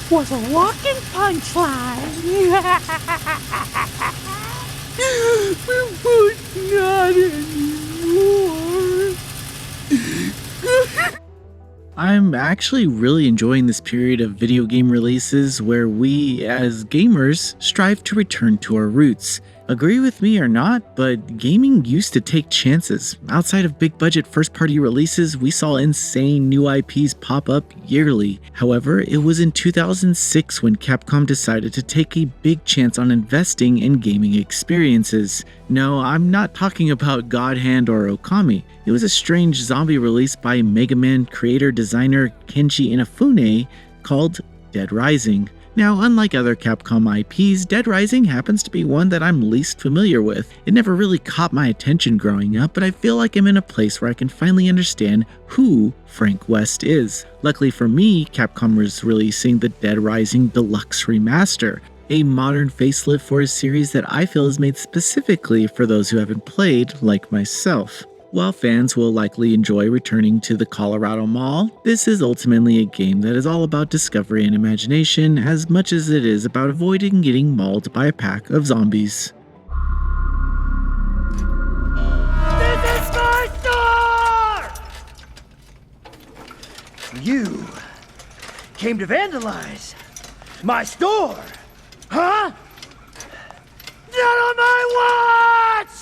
was a walking punchline. But not anymore. I'm actually really enjoying this period of video game releases where we, as gamers, strive to return to our roots. Agree with me or not, but gaming used to take chances. Outside of big budget first party releases, we saw insane new IPs pop up yearly. However, it was in 2006 when Capcom decided to take a big chance on investing in gaming experiences. No, I'm not talking about God Hand or Okami. It was a strange zombie release by Mega Man creator-designer Kenji Inafune called Dead Rising. Now, unlike other Capcom IPs, Dead Rising happens to be one that I'm least familiar with. It never really caught my attention growing up, but I feel like I'm in a place where I can finally understand who Frank West is. Luckily for me, Capcom is releasing the Dead Rising Deluxe Remaster, a modern facelift for a series that I feel is made specifically for those who haven't played, like myself. While fans will likely enjoy returning to the Colorado Mall, this is ultimately a game that is all about discovery and imagination as much as it is about avoiding getting mauled by a pack of zombies. This is my store! You came to vandalize my store, huh? Not on my watch!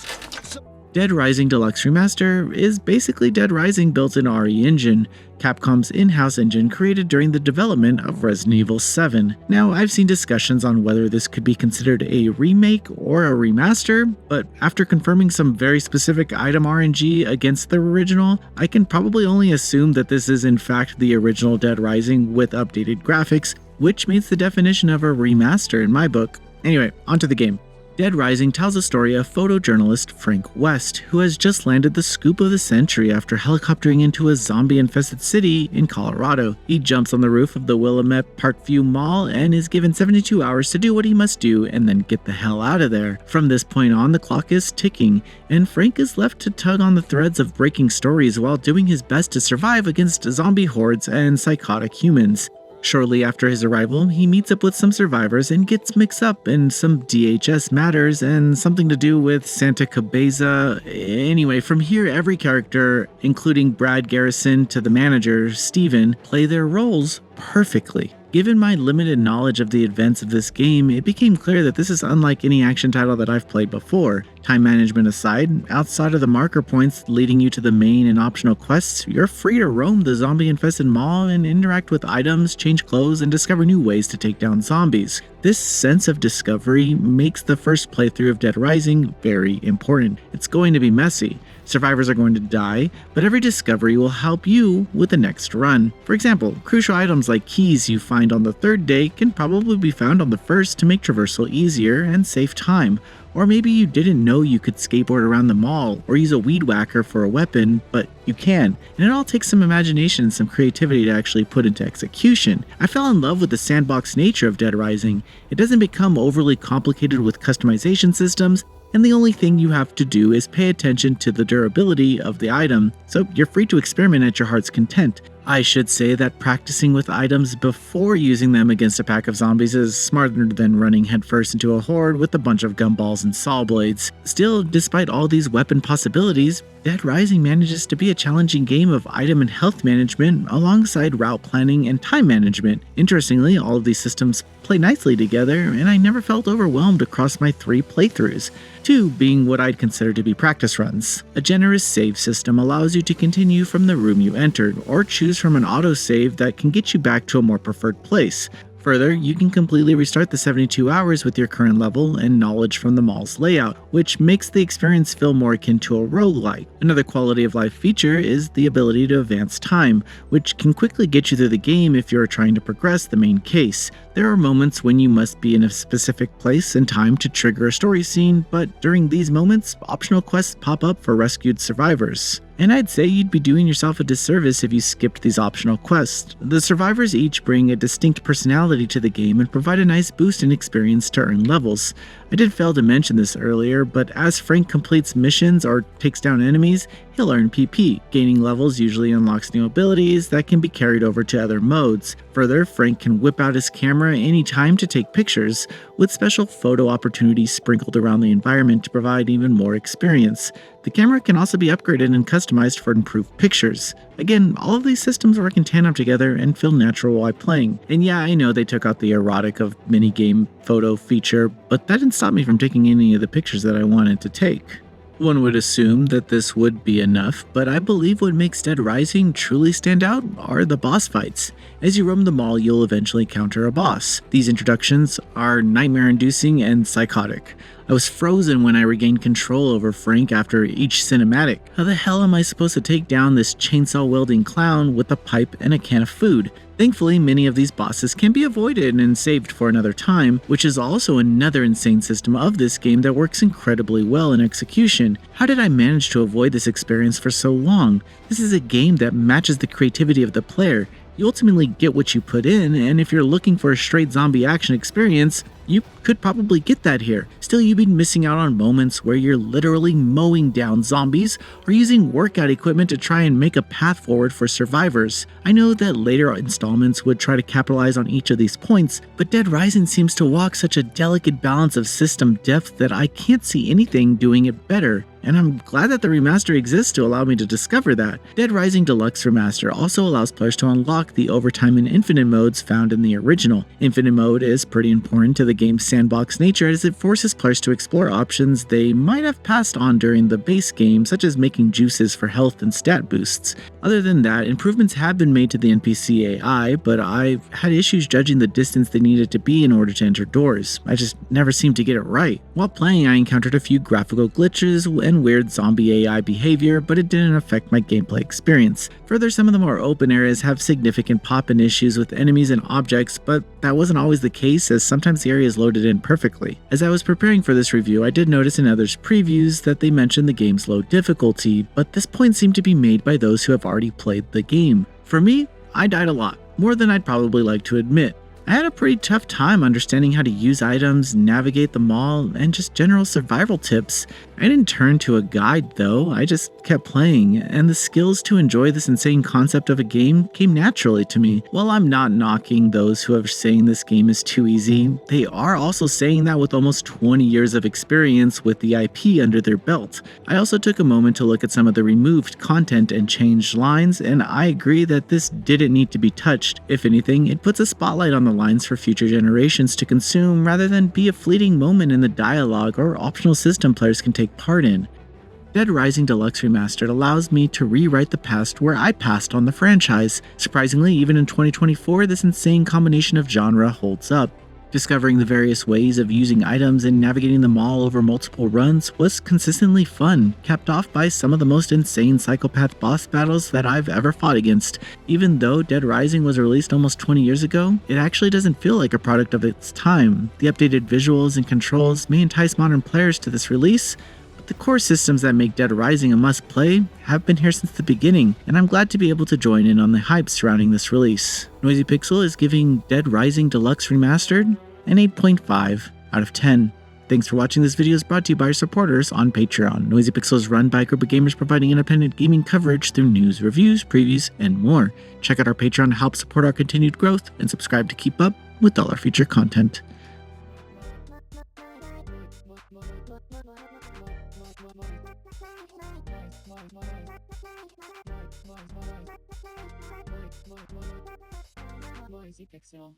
Dead Rising Deluxe Remaster is basically Dead Rising built in RE Engine, Capcom's in-house engine created during the development of Resident Evil 7. Now, I've seen discussions on whether this could be considered a remake or a remaster, but after confirming some very specific item RNG against the original, I can probably only assume that this is in fact the original Dead Rising with updated graphics, which meets the definition of a remaster in my book. Anyway, onto the game. Dead Rising tells the story of photojournalist Frank West, who has just landed the scoop of the century after helicoptering into a zombie-infested city in Colorado. He jumps on the roof of the Willamette Mall and is given 72 hours to do what he must do and then get the hell out of there. From this point on, the clock is ticking, and Frank is left to tug on the threads of breaking stories while doing his best to survive against zombie hordes and psychotic humans. Shortly after his arrival, he meets up with some survivors and gets mixed up in some DHS matters and something to do with Santa Cabeza. Anyway, from here every character, including Brad Garrison to the manager, Steven, play their roles perfectly. Given my limited knowledge of the events of this game, it became clear that this is unlike any action title that I've played before. Time management aside, outside of the marker points leading you to the main and optional quests, you're free to roam the zombie-infested mall and interact with items, change clothes, and discover new ways to take down zombies. This sense of discovery makes the first playthrough of Dead Rising very important. It's going to be messy. Survivors are going to die, but every discovery will help you with the next run. For example, crucial items like keys you find on the third day can probably be found on the first to make traversal easier and save time. Or maybe you didn't know you could skateboard around the mall or use a weed whacker for a weapon, but you can. And it all takes some imagination and some creativity to actually put into execution. I fell in love with the sandbox nature of Dead Rising. It doesn't become overly complicated with customization systems, and the only thing you have to do is pay attention to the durability of the item, so you're free to experiment at your heart's content. I should say that practicing with items before using them against a pack of zombies is smarter than running headfirst into a horde with a bunch of gumballs and saw blades. Still, despite all these weapon possibilities, Dead Rising manages to be a challenging game of item and health management alongside route planning and time management. Interestingly, all of these systems play nicely together, and I never felt overwhelmed across my 3 playthroughs, 2 being what I'd consider to be practice runs. A generous save system allows you to continue from the room you entered, or choose from an autosave that can get you back to a more preferred place. Further, you can completely restart the 72 hours with your current level and knowledge from the mall's layout, which makes the experience feel more akin to a roguelike. Another quality of life feature is the ability to advance time, which can quickly get you through the game if you're trying to progress the main case. There are moments when you must be in a specific place and time to trigger a story scene, but during these moments, optional quests pop up for rescued survivors. and I'd say you'd be doing yourself a disservice if you skipped these optional quests. The survivors each bring a distinct personality to the game and provide a nice boost in experience to earn levels. I did fail to mention this earlier, but as Frank completes missions or takes down enemies, he'll earn PP. Gaining levels usually unlocks new abilities that can be carried over to other modes. Further, Frank can whip out his camera anytime to take pictures, with special photo opportunities sprinkled around the environment to provide even more experience. The camera can also be upgraded and customized for improved pictures. Again, all of these systems work in tandem together and feel natural while playing. And yeah, I know they took out the erotic of minigame photo feature, but that didn't stop me from taking any of the pictures that I wanted to take. One would assume that this would be enough, but I believe what makes Dead Rising truly stand out are the boss fights. As you roam the mall, you'll eventually encounter a boss. These introductions are nightmare-inducing and psychotic. I was frozen when I regained control over Frank after each cinematic. How the hell am I supposed to take down this chainsaw-wielding clown with a pipe and a can of food? Thankfully, many of these bosses can be avoided and saved for another time, which is also another insane system of this game that works incredibly well in execution. How did I manage to avoid this experience for so long? This is a game that matches the creativity of the player. You ultimately get what you put in, and if you're looking for a straight zombie action experience, you could probably get that here. Still, you'd be missing out on moments where you're literally mowing down zombies or using workout equipment to try and make a path forward for survivors. I know that later installments would try to capitalize on each of these points, but Dead Rising seems to walk such a delicate balance of system depth that I can't see anything doing it better. And I'm glad that the remaster exists to allow me to discover that. Dead Rising Deluxe Remaster also allows players to unlock the overtime and infinite modes found in the original. Infinite mode is pretty important to the game's sandbox nature as it forces players to explore options they might have passed on during the base game, such as making juices for health and stat boosts. Other than that, improvements have been made to the NPC AI, but I've had issues judging the distance they needed to be in order to enter doors. I just never seemed to get it right. While playing, I encountered a few graphical glitches and weird zombie AI behavior, but it didn't affect my gameplay experience. Further, some of the more open areas have significant pop-in issues with enemies and objects, but that wasn't always the case as sometimes the areas loaded in perfectly. As I was preparing for this review, I did notice in others' previews that they mentioned the game's low difficulty, but this point seemed to be made by those who have already played the game. For me, I died a lot, more than I'd probably like to admit. I had a pretty tough time understanding how to use items, navigate the mall, and just general survival tips. I didn't turn to a guide though, I just kept playing, and the skills to enjoy this insane concept of a game came naturally to me. While I'm not knocking those who are saying this game is too easy, they are also saying that with almost 20 years of experience with the IP under their belt. I also took a moment to look at some of the removed content and changed lines, and I agree that this didn't need to be touched. If anything, it puts a spotlight on the lines for future generations to consume rather than be a fleeting moment in the dialogue or optional system players can take part in. Dead Rising Deluxe Remastered allows me to rewrite the past where I passed on the franchise. Surprisingly, even in 2024, this insane combination of genre holds up. Discovering the various ways of using items and navigating the mall over multiple runs was consistently fun, capped off by some of the most insane psychopath boss battles that I've ever fought against. Even though Dead Rising was released almost 20 years ago, it actually doesn't feel like a product of its time. The updated visuals and controls may entice modern players to this release, but the core systems that make Dead Rising a must-play have been here since the beginning, and I'm glad to be able to join in on the hype surrounding this release. Noisy Pixel is giving Dead Rising Deluxe Remastered an 8.5 out of 10. Thanks for watching. This video is brought to you by our supporters on Patreon. Noisy Pixel is run by a group of gamers providing independent gaming coverage through news, reviews, previews, and more. Check out our Patreon to help support our continued growth, and subscribe to keep up with all our future content. Noisy Pixel.